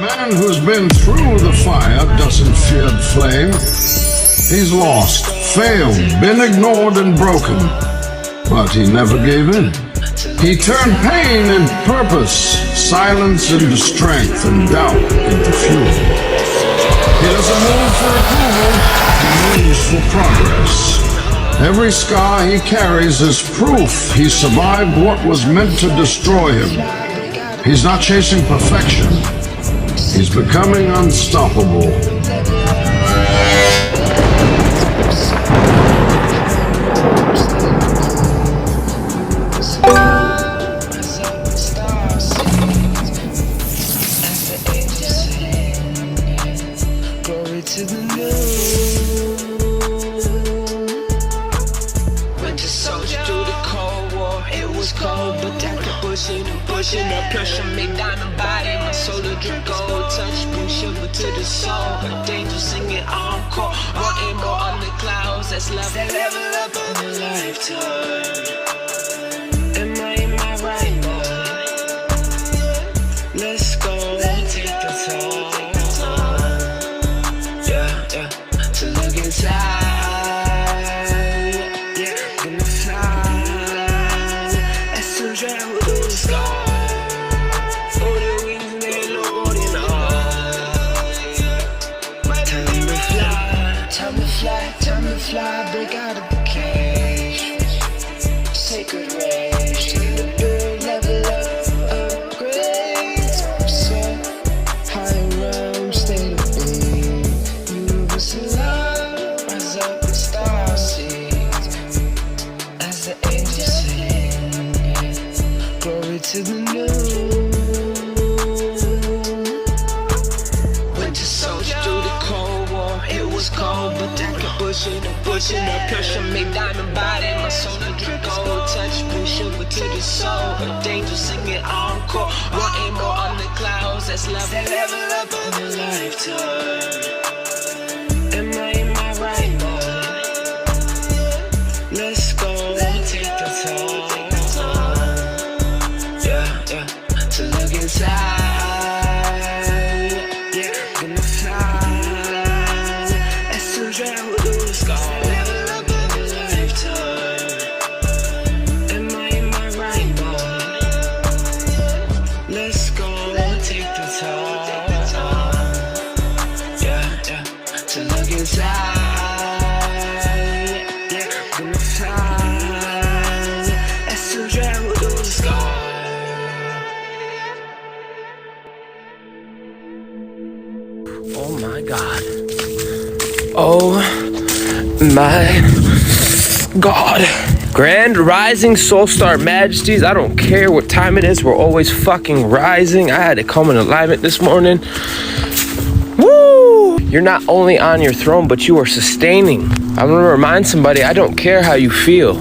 man who's been through the fire doesn't fear the flame. He's lost, failed, been ignored and broken, but he never gave in. He turned pain into purpose, silence into strength, and doubt into fuel. He doesn't move for approval, he moves for progress. Every scar he carries is proof he survived what was meant to destroy him. He's not chasing perfection. He's becoming unstoppable. Pushing the pressure, make diamond body. My soul a drip gold, touch, bring shiver to the soul. A danger singing encore, wanting more on the clouds. That's love, that level up in a lifetime. Am I in my right mind? Let's go, take the time. Yeah, to look inside. Fly, break out of the cage. Sacred rage, take the build, level up, upgrades. So high realm, state of being. Universal love, rise up and star seeds. As the angels sing, glory to the new. Winter soldier through the Cold War, it was cold, but that could pushing the pressure, make diamond body. My soul a drip gold, touch, bring shiver to the soul. A danger singing encore, wanting more on the clouds. That's love, that level up in a lifetime. Am I in my right mind? Let's go, take the time. Yeah, to look inside. Oh my God. Oh my God. Grand Rising Soul Star Majesties. I don't care what time it is. We're always fucking rising. I had to come in alignment this morning. Woo! You're not only on your throne, but you are sustaining. I'm gonna remind somebody, I don't care how you feel.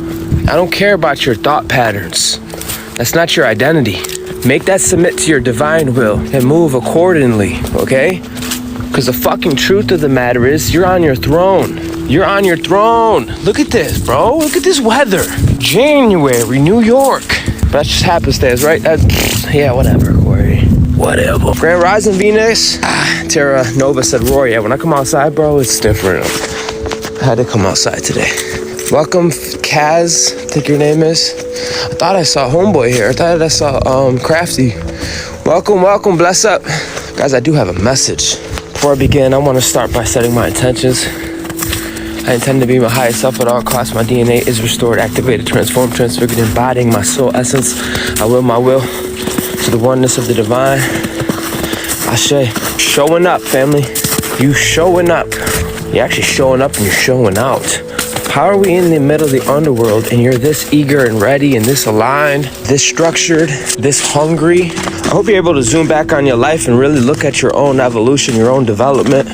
I don't care about your thought patterns. That's not your identity. Make that submit to your divine will and move accordingly, okay? Because the fucking truth of the matter is, you're on your throne. You're on your throne. Look at this, bro. Look at this weather. January, New York. That's just happenstance, right? Yeah, whatever, Corey. Whatever. Grand Rising Venus. Terra Nova said, Rory, yeah, when I come outside, bro, it's different. I had to come outside today. Welcome, Kaz, I think your name is. I thought I saw Homeboy here. I thought I saw Crafty. Welcome, bless up. Guys, I do have a message. Before I begin, I want to start by setting my intentions. I intend to be my highest self at all costs. My DNA is restored, activated, transformed, transfigured, embodying my soul essence. I will my will to the oneness of the divine. Ashe. Showing up, family. You showing up. You're actually showing up and you're showing out. How are we in the middle of the underworld and you're this eager and ready and this aligned, this structured, this hungry? I hope you're able to zoom back on your life and really look at your own evolution, your own development.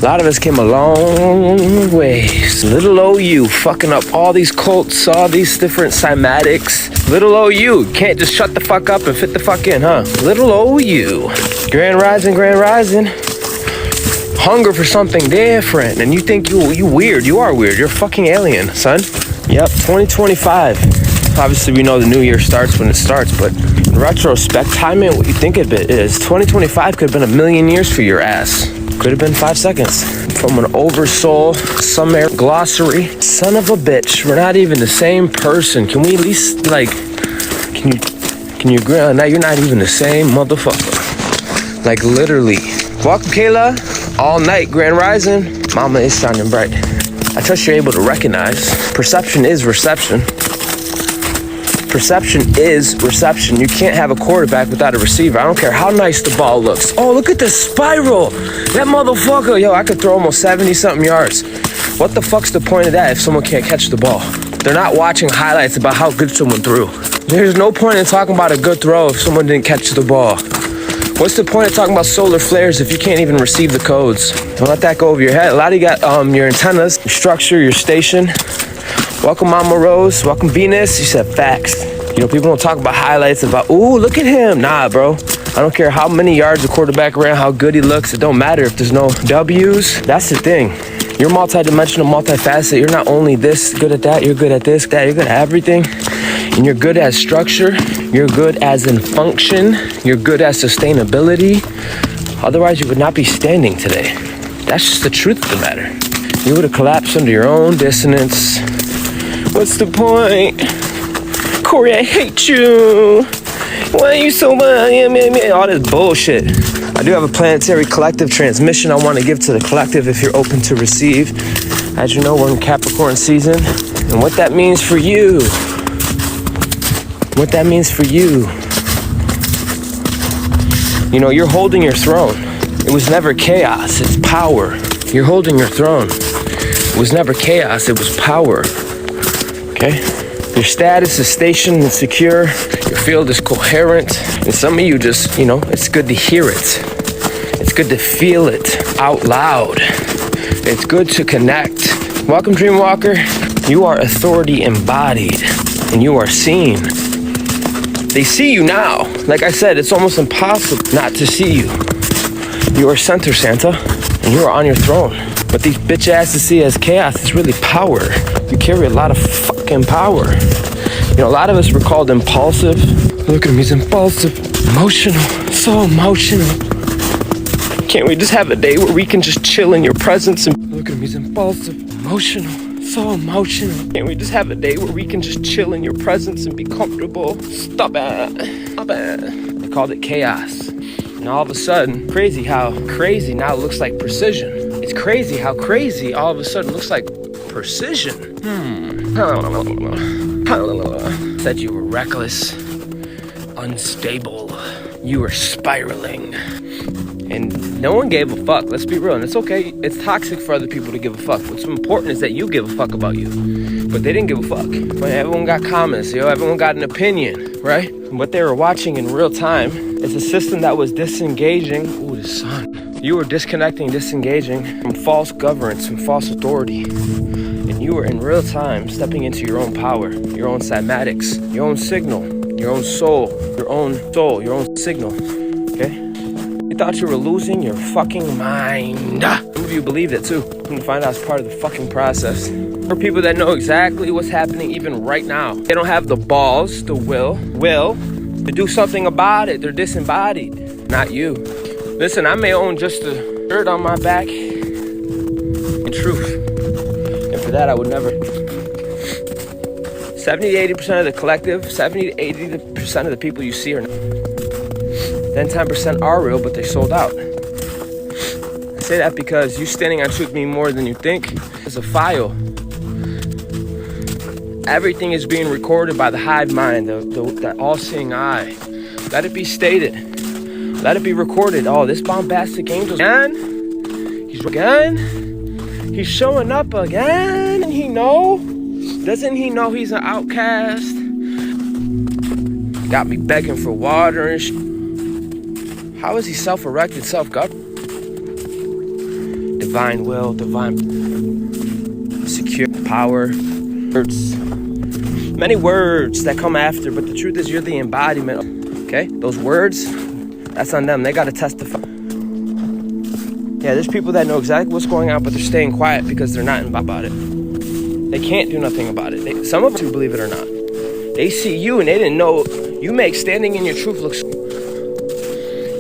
A lot of us came a long ways. Little old you fucking up all these cults, all these different cymatics. Little old you can't just shut the fuck up and fit the fuck in, huh? Little old you. Grand Rising. Hunger for something different. And you think you weird. You are weird. You're a fucking alien, son. Yep, 2025. Obviously, we know the new year starts when it starts, but in retrospect, time ain't what you think it is. 2025 could have been a million years for your ass. Could have been 5 seconds. From an oversoul, summer glossary. Son of a bitch, we're not even the same person. Can we at least, like, can you agree on that? You're not even the same motherfucker. Like, literally. Welcome, Kayla. All night, Grand Rising. Mama is shining bright. I trust you're able to recognize. Perception is reception. Perception is reception. You can't have a quarterback without a receiver. I don't care how nice the ball looks. Oh, look at the spiral. That motherfucker. Yo, I could throw almost 70-something yards. What the fuck's the point of that if someone can't catch the ball? They're not watching highlights about how good someone threw. There's no point in talking about a good throw if someone didn't catch the ball. What's the point of talking about solar flares if you can't even receive the codes? Don't let that go over your head. A lot of you got your antennas, your structure, your station. Welcome, Mama Rose. Welcome, Venus. You said facts. You know, people don't talk about highlights about, ooh, look at him. Nah, bro. I don't care how many yards the quarterback ran, how good he looks. It don't matter if there's no W's. That's the thing. You're multidimensional, multifaceted. You're not only this good at that, you're good at this, that. You're good at everything. And you're good at structure. You're good as in function. You're good at sustainability. Otherwise, you would not be standing today. That's just the truth of the matter. You would have collapsed under your own dissonance. What's the point? Corey, I hate you. Why are you so bad? All this bullshit. I do have a planetary collective transmission I want to give to the collective if you're open to receive. As you know, we're in Capricorn season. And what that means for you. What that means for you. You know, you're holding your throne. It was never chaos, it's power. You're holding your throne. It was never chaos, it was power. Okay? Your status is stationed and secure. Your field is coherent. And some of you just, you know, it's good to hear it. It's good to feel it out loud. It's good to connect. Welcome, Dreamwalker. You are authority embodied, and you are seen. They see you now. Like I said, it's almost impossible not to see you. You are center, Santa, and you are on your throne. What these bitch asses see as chaos is really power. You carry a lot of fucking power. You know, a lot of us were called impulsive. Look at him, he's impulsive, emotional, so emotional. Can't we just have a day where we can just chill in your presence and look at him, he's impulsive, emotional, so emotional. Can't we just have a day where we can just chill in your presence and be comfortable? Stop it. Stop it. They called it chaos. And all of a sudden, crazy how crazy now looks like precision. It's crazy how crazy all of a sudden looks like precision. Said you were reckless, unstable. You were spiraling. And no one gave a fuck. Let's be real. And it's okay. It's toxic for other people to give a fuck. What's important is that you give a fuck about you. But they didn't give a fuck. But everyone got comments. Everyone got an opinion, right? And what they were watching in real time is a system that was disengaging. Ooh, the sun. You were disengaging from false governance, from false authority. And you were in real time stepping into your own power, your own cymatics, your own signal, your own soul, your own signal. Okay? You thought you were losing your fucking mind. Some of you believed it too. Come to find out it's part of the fucking process. For people that know exactly what's happening even right now. They don't have the balls, the will to do something about it. They're disembodied, not you. Listen, I may own just the dirt on my back in truth. And for that, I would never. 70 to 80% of the collective, 70 to 80% of the people you see are not. Then 10% are real, but they sold out. I say that because you standing on truth mean more than you think. It's a file. Everything is being recorded by the hive mind, the all-seeing eye. Let it be stated. Let it be recorded. Oh, this bombastic angel again. He's showing up again. And he know? Doesn't he know he's an outcast? Got me begging for water and How is he self-erected, self-governed? Divine will, divine secure power. Words. Many words that come after, but the truth is you're the embodiment. Okay? Those words, that's on them. They got to testify. Yeah, there's people that know exactly what's going on, but they're staying quiet because they're not about it. They can't do nothing about it. Some of them believe it or not. They see you and they didn't know. You make standing in your truth look.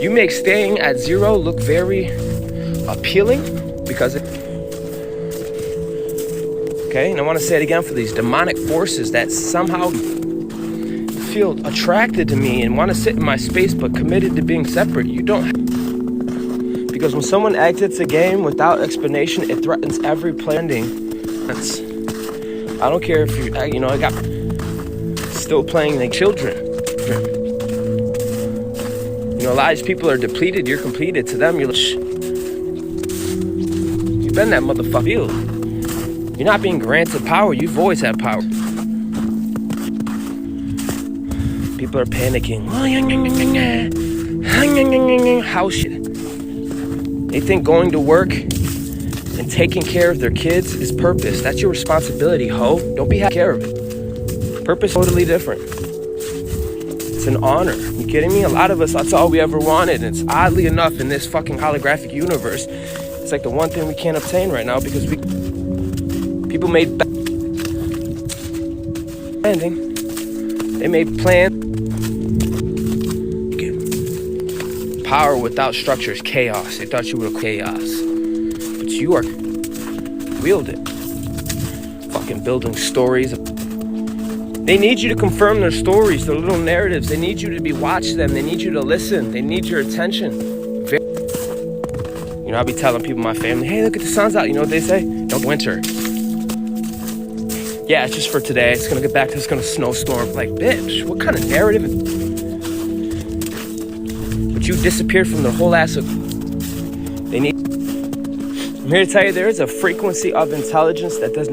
You make staying at zero look very appealing because it. Okay, and I want to say it again for these demonic forces that somehow feel attracted to me and want to sit in my space but committed to being separate. You don't. Because when someone exits a game without explanation, it threatens every play ending. I don't care if you, I got still playing like children. A lot of these people are depleted. You're completed. To them, you've been that motherfucker. You're not being granted power. You've always had power. People are panicking. House shit. They think going to work and taking care of their kids is purpose. That's your responsibility, ho. Don't be taking care of it. Purpose is totally different. It's an honor. You kidding me? A lot of us, that's all we ever wanted. And it's oddly enough in this fucking holographic universe, it's like the one thing we can't obtain right now because people made landing. They made plans. Power without structure is chaos. They thought you were chaos. But you are wield it. Fucking building stories. They need you to confirm their stories, their little narratives. They need you to watch them. They need you to listen. They need your attention. I'll be telling people in my family, hey, look at the sun's out. You know what they say? Don't winter. Yeah, it's just for today. It's gonna get back to it's gonna snowstorm. Like, bitch, what kind of narrative? But you disappeared from the whole ass of. I'm here to tell you there is a frequency of intelligence that does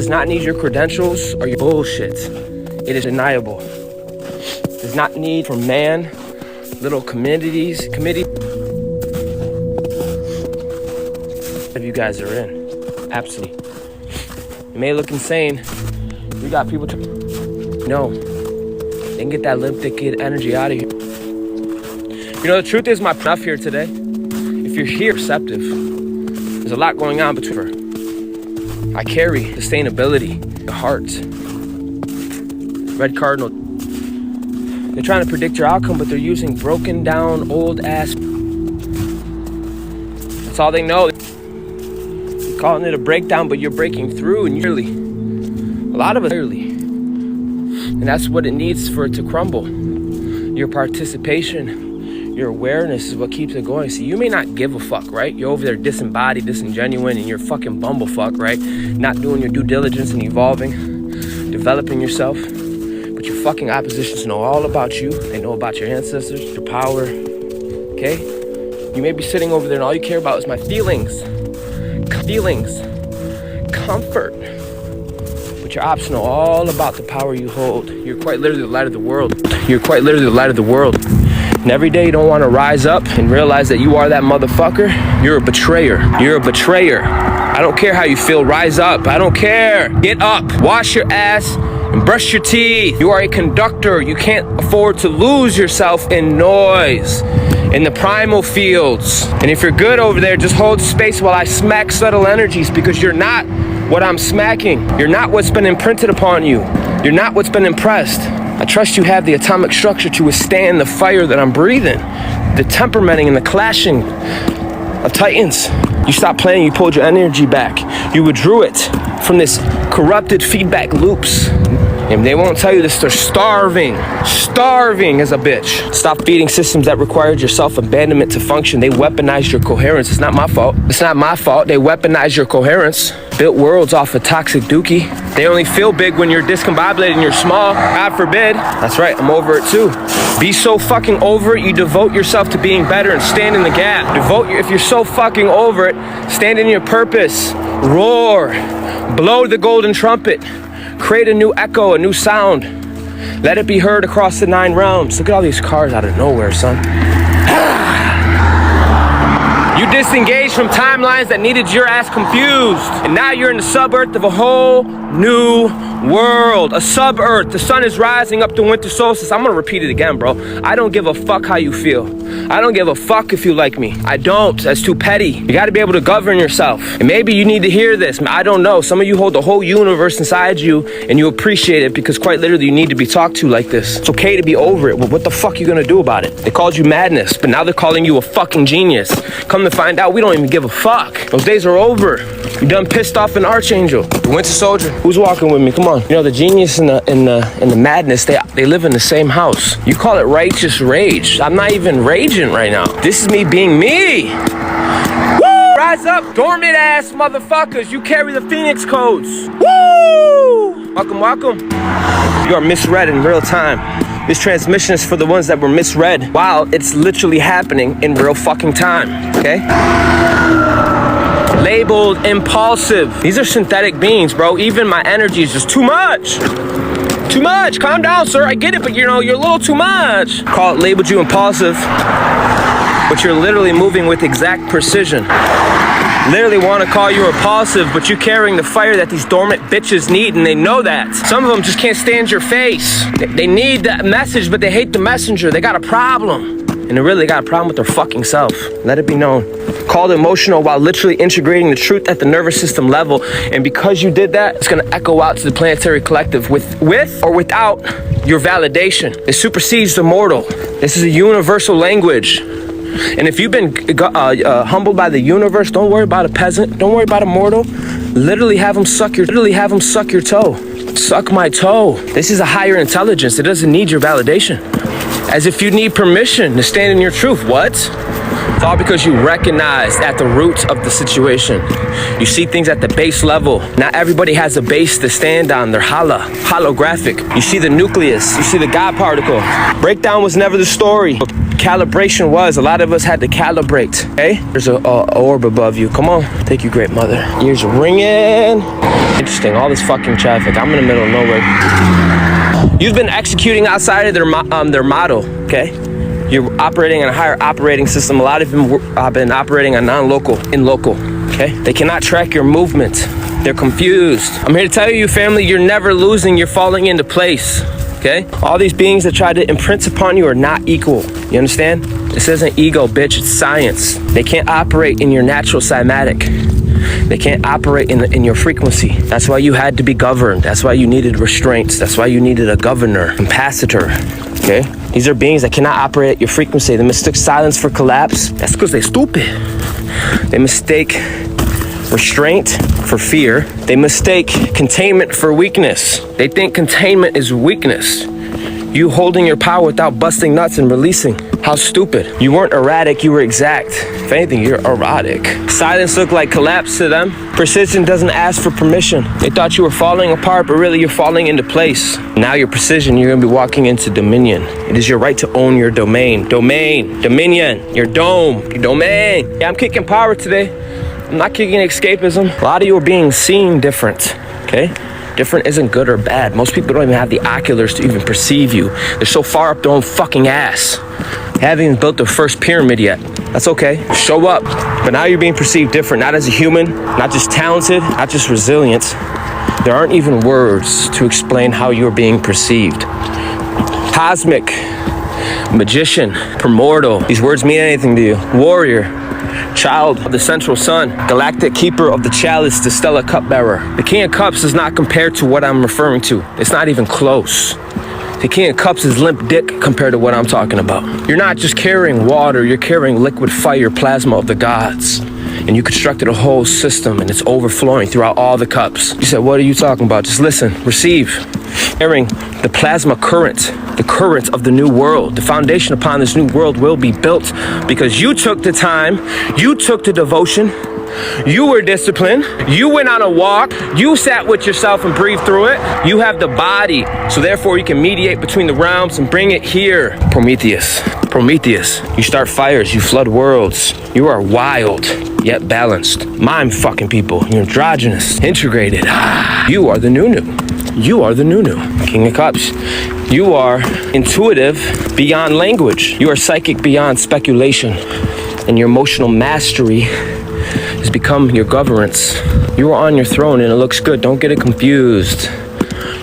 not need your credentials or your bullshit. It is deniable. Does not need from man, little committee. If you guys are in, absolutely. It may look insane. We got people no. They can get that limp dick kid energy out of here. The truth is my enough here today. If you're here, receptive. There's a lot going on between her. I carry sustainability, the heart. Red Cardinal. They're trying to predict your outcome, but they're using broken down, old ass. That's all they know. They're calling it a breakdown, but you're breaking through, and a lot of us early. And that's what it needs for it to crumble. Your participation. Your awareness is what keeps it going. See, you may not give a fuck, right? You're over there disembodied, disingenuine, and you're fucking bumblefuck, right? Not doing your due diligence and evolving, developing yourself. But your fucking oppositions know all about you. They know about your ancestors, your power, okay? You may be sitting over there and all you care about is my feelings, comfort. But your ops know all about the power you hold. You're quite literally the light of the world. And every day you don't want to rise up and realize that you are that motherfucker. You're a betrayer. I don't care how you feel. Rise up. I don't care. Get up. Wash your ass and brush your teeth. You are a conductor. You can't afford to lose yourself in noise, in the primal fields. And if you're good over there, just hold space while I smack subtle energies, because you're not what I'm smacking. You're not what's been imprinted upon you. You're not what's been impressed. I trust you have the atomic structure to withstand the fire that I'm breathing, the temperamenting and the clashing of titans. You stopped playing, you pulled your energy back. You withdrew it from this corrupted feedback loops. And they won't tell you this, they're starving as a bitch. Stop feeding systems that required your self-abandonment to function. They weaponized your coherence. It's not my fault. They weaponized your coherence. Built worlds off of toxic dookie. They only feel big when you're discombobulated and you're small. God forbid. That's right, I'm over it too. Be so fucking over it, you devote yourself to being better and stand in the gap. If you're so fucking over it, stand in your purpose. Roar. Blow the golden trumpet. Create a new echo, a new sound. Let it be heard across the 9 realms. Look at all these cars out of nowhere, son. You disengaged from timelines that needed your ass confused. And now you're in the sub-earth of a whole new world. A sub-earth. The sun is rising up the winter solstice. I'm gonna repeat it again, bro. I don't give a fuck how you feel. I don't give a fuck if you like me. I don't. That's too petty. You gotta be able to govern yourself. And maybe you need to hear this. I don't know. Some of you hold the whole universe inside you and you appreciate it because quite literally you need to be talked to like this. It's okay to be over it. Well, what the fuck are you gonna do about it? They called you madness, but now they're calling you a fucking genius. Come to find out, we don't even give a fuck. Those days are over. You done pissed off an archangel. The Winter Soldier. Who's walking with me? Come on. You know, the genius and the madness, they live in the same house. You call it righteous rage. I'm not even raging right now. This is me being me. Woo! Rise up, dormant ass motherfuckers. You carry the Phoenix codes. Woo! Welcome, welcome. You are misread in real time. This transmission is for the ones that were misread while it's literally happening in real fucking time, okay? Labeled impulsive. These are synthetic beings, bro. Even my energy is just too much. Too much. Calm down, sir. I get it, but you're a little too much. Labeled you impulsive, but you're literally moving with exact precision. Literally want to call you impulsive, but you're carrying the fire that these dormant bitches need, and they know that. Some of them just can't stand your face. They need that message, but they hate the messenger. They got a problem. And they really got a problem with their fucking self. Let it be known. Called emotional while literally integrating the truth at the nervous system level. And because you did that, it's gonna echo out to the planetary collective with or without your validation. It supersedes the mortal. This is a universal language. And if you've been humbled by the universe, don't worry about a peasant. Don't worry about a mortal. Literally have them suck your toe. Suck my toe. This is a higher intelligence. It doesn't need your validation. As if you need permission to stand in your truth. What? It's all because you recognized at the roots of the situation. You see things at the base level. Not everybody has a base to stand on. They're holographic. You see the nucleus. You see the God particle. Breakdown was never the story. Calibration was. A lot of us had to calibrate. Okay? There's an orb above you. Come on. Thank you, great mother. Ears are ringing. Interesting. All this fucking traffic. I'm in the middle of nowhere. You've been executing outside of their model, okay? You're operating on a higher operating system. A lot of them have been operating on non-local, in local, okay? They cannot track your movement. They're confused. I'm here to tell you, family, you're never losing. You're falling into place, okay? All these beings that try to imprint upon you are not equal. You understand? This isn't ego, bitch. It's science. They can't operate in your natural cymatic. They can't operate in your frequency. That's why you had to be governed. That's why you needed restraints. That's why you needed a governor, ambassador, okay? These are beings that cannot operate at your frequency. They mistake silence for collapse. That's because they're stupid. They mistake restraint for fear. They mistake containment for weakness. They think containment is weakness. You holding your power without busting nuts and releasing. How stupid. You weren't erratic, you were exact. If anything, you're erotic. Silence looked like collapse to them. Precision doesn't ask for permission. They thought you were falling apart, but really you're falling into place. Now your precision, you're gonna be walking into dominion. It is your right to own your domain. Dominion, your dome, your domain. Yeah, I'm kicking power today. I'm not kicking escapism. A lot of you are being seen different, okay? Different isn't good or bad. Most people don't even have the oculars to even perceive you. They're so far up their own fucking ass. They haven't even built their first pyramid yet. That's okay. Show up. But now you're being perceived different, not as a human, not just talented, not just resilient. There aren't even words to explain how you're being perceived. Cosmic, magician, primordial. These words mean anything to you. Warrior, child of the central sun, galactic keeper of the chalice, the stellar cupbearer. The King of Cups is not compared to what I'm referring to. It's not even close. The King of Cups is limp dick compared to what I'm talking about. You're not just carrying water, you're carrying liquid fire, plasma of the gods. And you constructed a whole system and it's overflowing throughout all the cups. You said, what are you talking about? Just listen, receive. Carrying the plasma current, the current of the new world. The foundation upon this new world will be built because you took the time, you took the devotion, you were disciplined, you went on a walk, you sat with yourself and breathed through it. You have the body, so therefore you can mediate between the realms and bring it here. Prometheus, you start fires, you flood worlds. You are wild, yet balanced. Mime fucking people, you're androgynous, integrated. You are the new. You are the new. King of Cups. You are intuitive beyond language. You are psychic beyond speculation. And your emotional mastery has become your governance. You are on your throne and it looks good. Don't get it confused.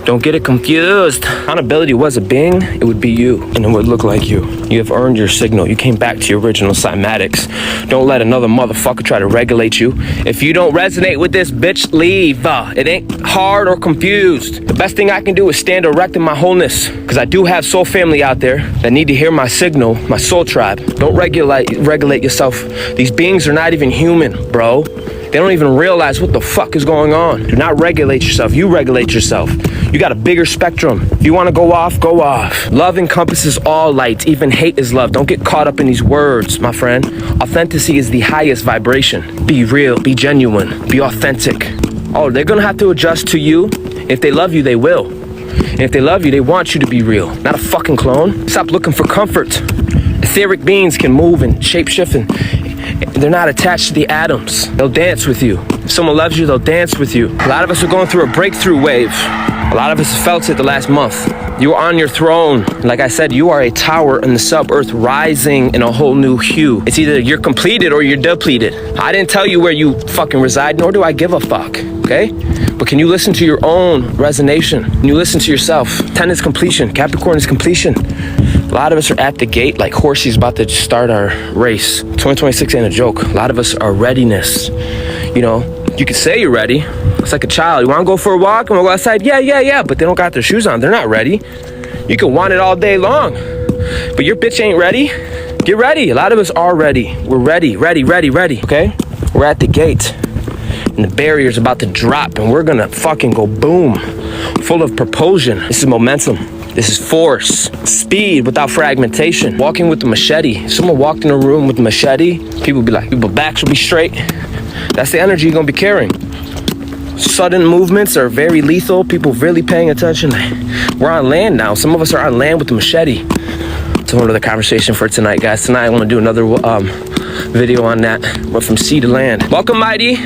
Don't get it confused. Accountability was a being, it would be you, and it would look like you. You have earned your signal. You came back to your original cymatics. Don't let another motherfucker try to regulate you. If you don't resonate with this, bitch, leave. It ain't hard or confused. The best thing I can do is stand erect in my wholeness, because I do have soul family out there that need to hear my signal, my soul tribe. Don't regulate yourself. These beings are not even human, bro. They don't even realize what the fuck is going on. Do not regulate yourself. You regulate yourself. You got a bigger spectrum. If you want to go off, go off. Love encompasses all light. Even hate is love. Don't get caught up in these words, my friend. Authenticity is the highest vibration. Be real. Be genuine. Be authentic. Oh, they're going to have to adjust to you. If they love you, they will. And if they love you, they want you to be real. Not a fucking clone. Stop looking for comfort. Etheric beings can move and shapeshift, and they're not attached to the atoms. They'll dance with you. If someone loves you, they'll dance with you. A lot of us are going through a breakthrough wave. A lot of us have felt it the last month. You are on your throne. Like I said, you are a tower in the sub-earth rising in a whole new hue. It's either you're completed or you're depleted. I didn't tell you where you fucking reside, nor do I give a fuck, okay? But can you listen to your own resonation? Can you listen to yourself? 10 is completion. Capricorn is completion. A lot of us are at the gate like horses about to start our race. 2026 ain't a joke. A lot of us are readiness. You know, you can say you're ready. It's like a child. You want to go for a walk and we'll go outside? Yeah. But they don't got their shoes on. They're not ready. You can want it all day long. But your bitch ain't ready. Get ready. A lot of us are ready. We're ready. Okay? We're at the gate. And the barrier's about to drop. And we're going to fucking go boom. Full of propulsion. This is momentum. This is force, speed without fragmentation. Walking with the machete. If someone walked in a room with a machete, people be like, people's backs will be straight. That's the energy you're gonna be carrying. Sudden movements are very lethal. People really paying attention. We're on land now. Some of us are on land with the machete. It's another conversation for tonight, guys. Tonight I want to do another video on that. Went from sea to land. Welcome, Mighty.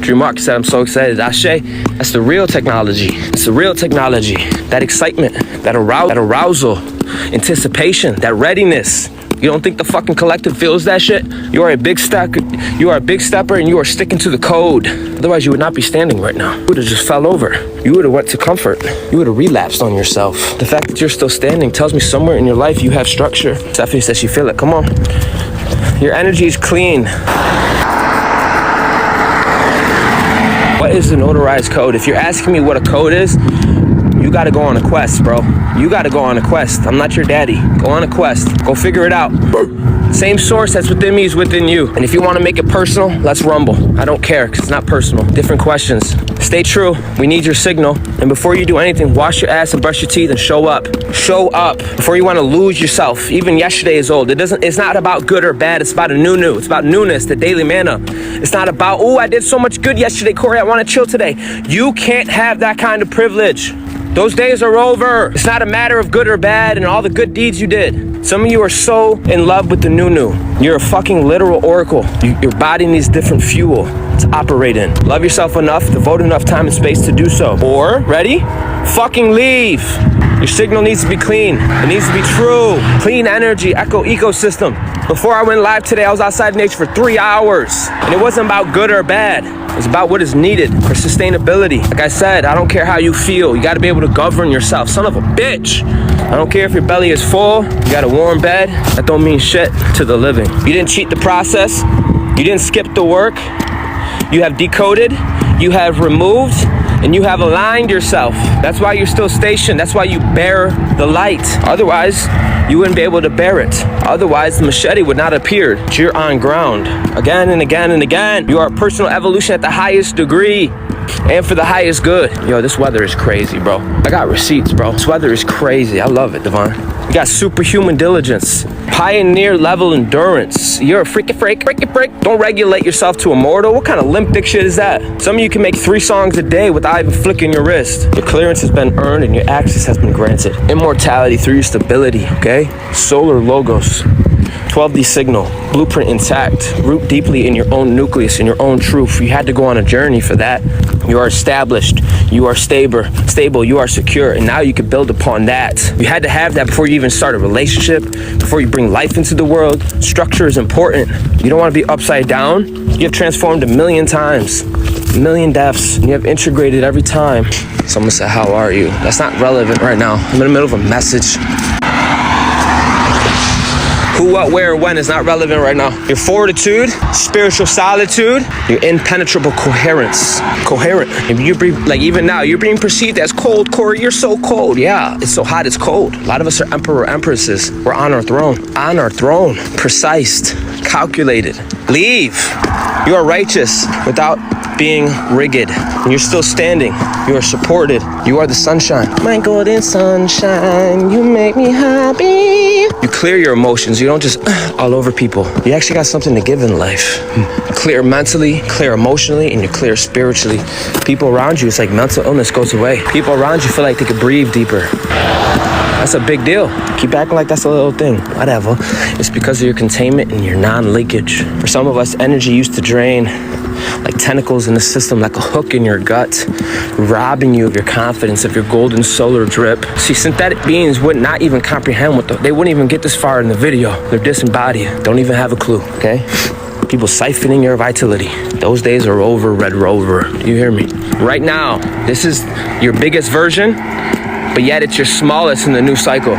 Drew Mark said, I'm so excited. Ashe, that's the real technology. It's the real technology. That excitement, that arousal, anticipation, that readiness. You don't think the fucking collective feels that shit? You are a big stepper and you are sticking to the code. Otherwise you would not be standing right now. You would have just fell over. You would have went to comfort. You would have relapsed on yourself. The fact that you're still standing tells me somewhere in your life you have structure. Stephanie says she feel it. Come on. Your energy is clean. What is the notarized code? If you're asking me what a code is, you gotta go on a quest, bro. You gotta go on a quest. I'm not your daddy. Go on a quest. Go figure it out. Same source that's within me is within you. And if you want to make it personal, let's rumble. I don't care, because it's not personal. Different questions. Stay true. We need your signal. And before you do anything, wash your ass and brush your teeth and show up. Show up before you want to lose yourself. Even yesterday is old. It's not about good or bad. It's about a new. It's about newness, the daily manna. It's not about, oh, I did so much good yesterday, Corey, I want to chill today. You can't have that kind of privilege. Those days are over. It's not a matter of good or bad and all the good deeds you did. Some of you are so in love with the new. You're a fucking literal oracle. Your body needs different fuel to operate in. Love yourself enough, devote enough time and space to do so. Or, ready? Fucking leave. Your signal needs to be clean. It needs to be true. Clean energy, ecosystem. Before I went live today, I was outside in nature for 3 hours. And it wasn't about good or bad. It's about what is needed for sustainability. Like I said, I don't care how you feel. You gotta be able to govern yourself. Son of a bitch. I don't care if your belly is full. You got a warm bed. That don't mean shit to the living. You didn't cheat the process. You didn't skip the work. You have decoded. You have removed. And you have aligned yourself. That's why you're still stationed. That's why you bear the light. Otherwise, you wouldn't be able to bear it. Otherwise, the machete would not appear. You're on ground. Again and again and again. You are personal evolution at the highest degree. And for the highest good. Yo, this weather is crazy, bro. I got receipts, bro. This weather is crazy. I love it, Devon. You got superhuman diligence. Pioneer level endurance. You're a freak. Don't regulate yourself to immortal. What kind of limp dick shit is that? Some of you can make 3 songs a day without even flicking your wrist. Your clearance has been earned and your access has been granted. Immortality through your stability, okay? Solar logos. 12D signal, blueprint intact, root deeply in your own nucleus, in your own truth. You had to go on a journey for that. You are established, you are stable, you are secure, and now you can build upon that. You had to have that before you even start a relationship, before you bring life into the world. Structure is important. You don't want to be upside down. You have transformed 1,000,000 times, 1,000,000 deaths, and you have integrated every time. Someone said, how are you? That's not relevant right now. I'm in the middle of a message. Who, what, where, when is not relevant right now. Your fortitude, spiritual solitude, your impenetrable coherence. Coherent. If you breathe, like even now, you're being perceived as cold, Corey. You're so cold. Yeah, it's so hot, it's cold. A lot of us are emperor, empresses. We're on our throne. On our throne. Precise. Calculated. Leave. You are righteous without being rigid. And you're still standing. You are supported. You are the sunshine. My golden sunshine, you make me happy. You clear your emotions. You don't just all over people. You actually got something to give in life. Clear mentally, clear emotionally, and you're clear spiritually. People around you, it's like mental illness goes away. People around you feel like they could breathe deeper. That's a big deal. Keep acting like that's a little thing. Whatever. It's because of your containment and your non-leakage. For some of us, energy used to drain like tentacles in the system, like a hook in your gut, robbing you of your confidence, of your golden solar drip. See, synthetic beings would not even comprehend they wouldn't even get this far in the video. They're disembodied, don't even have a clue, okay? People siphoning your vitality. Those days are over, Red Rover. Do you hear me? Right now, this is your biggest version, but yet it's your smallest in the new cycle.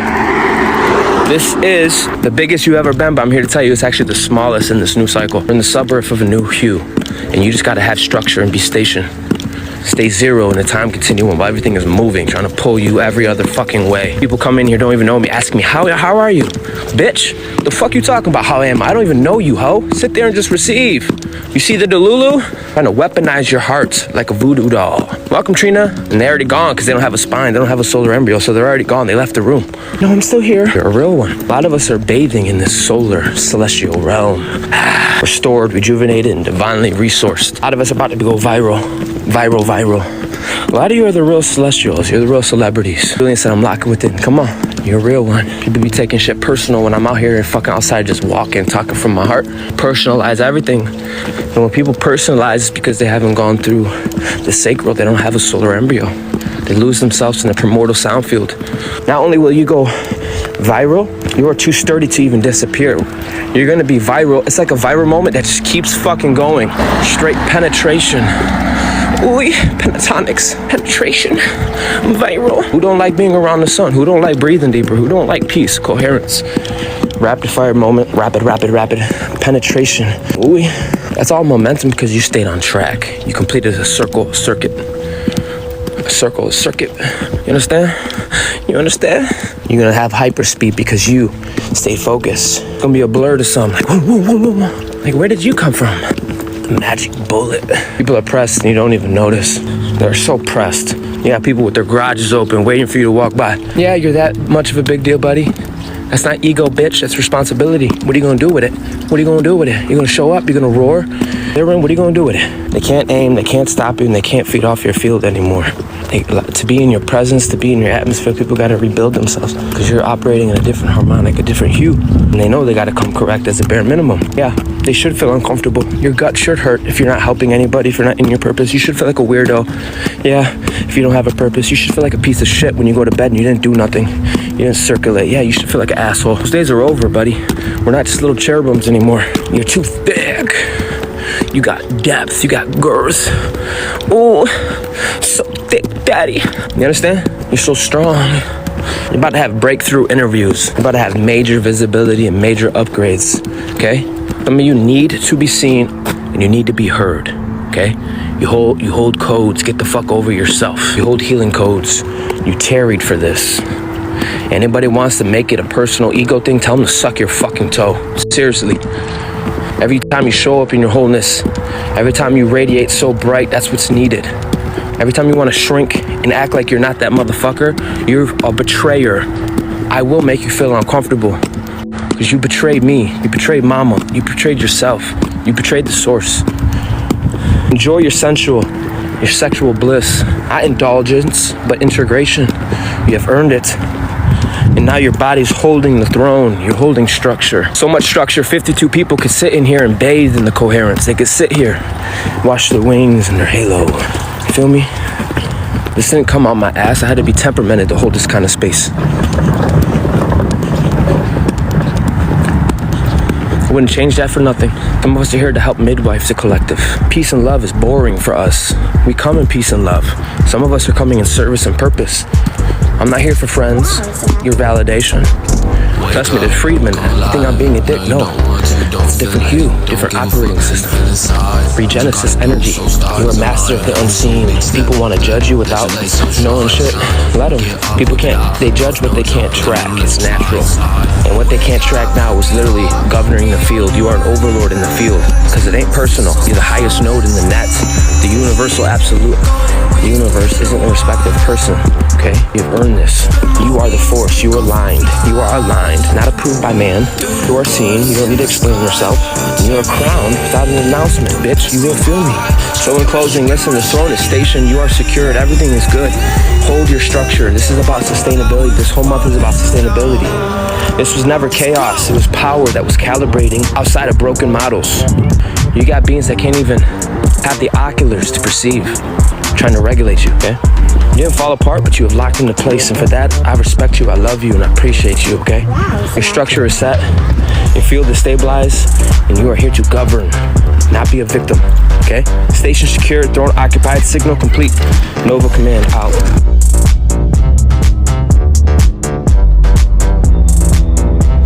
This is the biggest you've ever been, but I'm here to tell you it's actually the smallest in this new cycle. We're in the suburb of a new hue, and you just gotta have structure and be stationed. Stay zero in the time continuum while everything is moving, trying to pull you every other fucking way. People come in here, don't even know me, asking me, how are you? Bitch, the fuck you talking about how I am? I don't even know you, ho. Sit there and just receive. You see the Delulu? Trying to weaponize your heart like a voodoo doll. Welcome, Trina. And they're already gone because they don't have a spine. They don't have a solar embryo, so they're already gone. They left the room. No, I'm still here. You're a real one. A lot of us are bathing in this solar, celestial realm. Restored, rejuvenated, and divinely resourced. A lot of us are about to go viral. Viral. A lot of you are the real celestials. You're the real celebrities. Julian said, I'm locking with it. Come on. You're a real one. People be taking shit personal when I'm out here and fucking outside just walking, talking from my heart. Personalize everything. And when people personalize, it's because they haven't gone through the sacral. They don't have a solar embryo. They lose themselves in the primordial sound field. Not only will you go viral, you are too sturdy to even disappear. You're gonna be viral. It's like a viral moment that just keeps fucking going. Straight penetration. Ooh, pentatonics, penetration, viral. Who don't like being around the sun? Who don't like breathing deeper? Who don't like peace, coherence? Rapid fire moment, rapid, penetration. Ooh, that's all momentum because you stayed on track. You completed a circuit. You understand? You're gonna have hyperspeed because you stay focused. It's gonna be a blur to some, like, whoa. Like, where did you come from? Magic bullet. People are pressed and you don't even notice. They're so pressed. You got people with their garages open waiting for you to walk by. Yeah, you're that much of a big deal, buddy. That's not ego, bitch. That's responsibility. What are you gonna do with it? You're gonna show up? You're gonna roar? What are you gonna do with it? They can't aim, they can't stop you, and they can't feed off your field anymore. To be in your presence, to be in your atmosphere, people gotta rebuild themselves because you're operating in a different harmonic, a different hue. And they know they gotta come correct as a bare minimum. Yeah, they should feel uncomfortable. Your gut should hurt if you're not helping anybody, if you're not in your purpose. You should feel like a weirdo. Yeah, if you don't have a purpose, you should feel like a piece of shit when you go to bed and you didn't do nothing. You didn't circulate. Yeah, you should feel like an asshole. Those days are over, buddy. We're not just little cherubims anymore. You're too thick. You got depth, you got girth. Ooh, so thick, daddy. You understand? You're so strong. You're about to have breakthrough interviews. You're about to have major visibility and major upgrades, okay? Some of you need to be seen and you need to be heard, okay? You hold codes, get the fuck over yourself. You hold healing codes. You tarried for this. Anybody wants to make it a personal ego thing, tell them to suck your fucking toe. Seriously. Every time you show up in your wholeness, every time you radiate so bright, that's what's needed. Every time you want to shrink and act like you're not that motherfucker, you're a betrayer. I will make you feel uncomfortable because you betrayed me, you betrayed mama, you betrayed yourself, you betrayed the source. Enjoy your sexual bliss. Not indulgence, but integration. You have earned it. And now your body's holding the throne. You're holding structure. So much structure, 52 people could sit in here and bathe in the coherence. They could sit here, wash their wings and their halo. You feel me? This didn't come out my ass. I had to be temperamented to hold this kind of space. I wouldn't change that for nothing. Some of us are here to help midwife the collective. Peace and love is boring for us. We come in peace and love. Some of us are coming in service and purpose. I'm not here for friends, your validation. Trust me, the Friedman, you think I'm being a dick? No. It's a different hue, different operating system. Regenesis energy. You're a master of the unseen. People want to judge you without knowing shit. Let them. People can't, they judge what they can't track. It's natural. And what they can't track now is literally governing the field. You are an overlord in the field. Because it ain't personal. You're the highest node in the net. The universal absolute. The universe isn't a respective person. Okay? You've earned this. You are the force. You are aligned. You are aligned. Not approved by man. You are seen. You don't need to explain yourself. You are crowned without an announcement, bitch. You didn't feel me. So in closing, listen, the throne is stationed. You are secured. Everything is good. Hold your structure. This is about sustainability. This whole month is about sustainability. This was never chaos. It was power that was calibrating outside of broken models. You got beings that can't even have the oculars to perceive, trying to regulate you, okay? You didn't fall apart, but you have locked into place, and for that, I respect you, I love you, and I appreciate you, okay? Your structure is set, your field is stabilized, and you are here to govern, not be a victim, okay? Station secured, throne occupied, signal complete, Nova command out.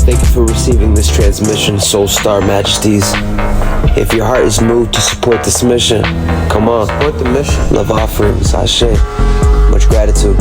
Thank you for receiving this transmission, Soul Star Majesties. If your heart is moved to support this mission, come on, support the mission. Love offerings, Ashe. Much gratitude.